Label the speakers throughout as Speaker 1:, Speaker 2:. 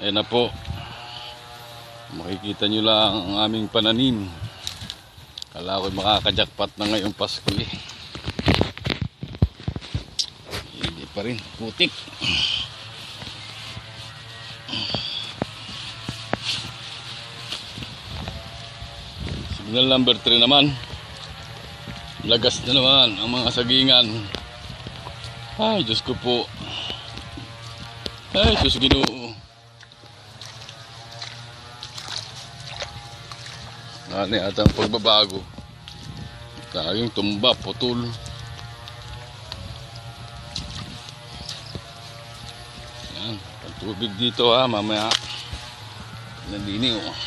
Speaker 1: Ayan na po. Makikita nyo lang ang aming pananim. Kala ko'y makakajakpat na ngayong Pasko eh. Hindi pa rin. Putik. Signal number 3 naman. Lagas na naman ang mga sagingan. Ay, Diyos ko po. Ay, Diyos Ginoo. Ano yata ang pagbabago. Laging tumba, putol. Yan, ang tubig dito ha, mamaya. Nandini oh.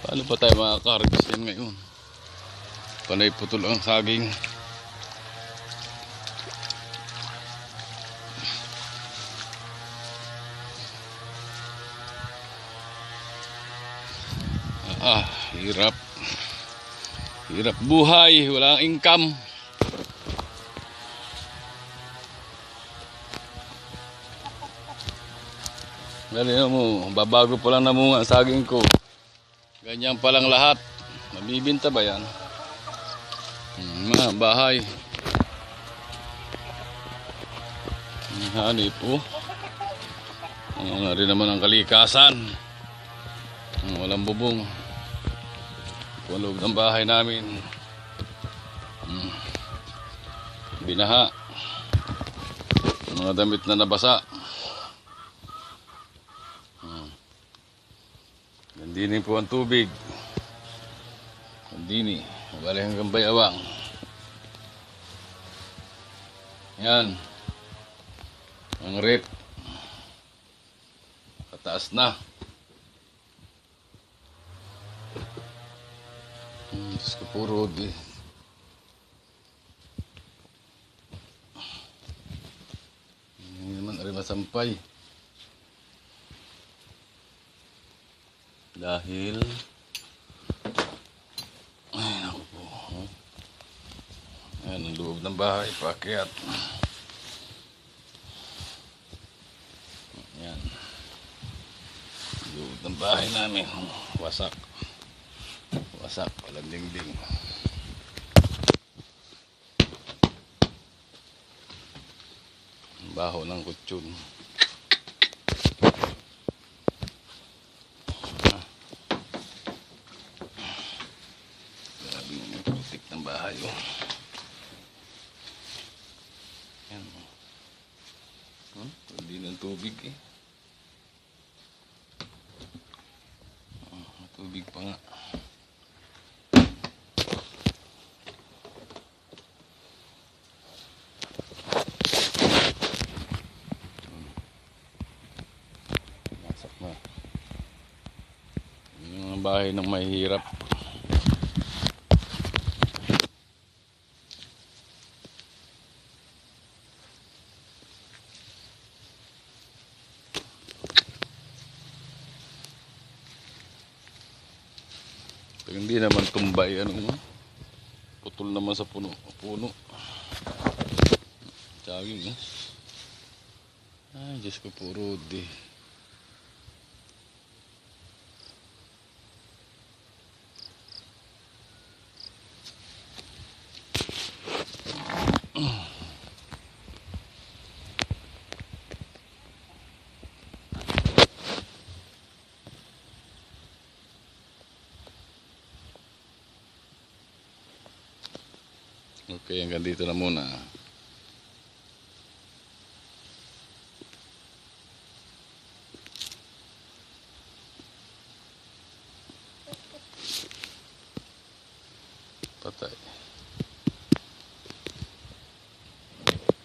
Speaker 1: Paano pa tayo makaka-harvest yan ngayon? Panay putol ang saging. Hirap. Hirap buhay, walang income. Ganyan mo, babago pa lang namunga ang saging ko. Ganyan pa lang lahat. Mabibinta ba yan? Mga bahay. Hanip po. Ano rin naman ang kalikasan. Walang bubong. Loob ng bahay namin. Binaha. Mga damit na nabasa. Nandini po ang tubig. Nandini. Bali hanggang Bayawang. Yan. Ang rep. Kataas na. Diyos ko po, road eh. Hindi naman rin masampay. Dahil ay naku po. Ayan ang loob ng bahay, paakyat. Ayan. Loob ng bahay namin. Wasak. Wasak, walang dingding. Baho ng kutsyon. Grabe yung putik ng bahay oh. Yan. Hindi ng tubig eh. Tubig pa nga. Yung bahay ng mahirap. Pero hindi naman tumbay ano, putol naman sa puno. Saging eh. Ay, Diyos ko po, Rudy. Okay, hanggang dito na muna. Patay.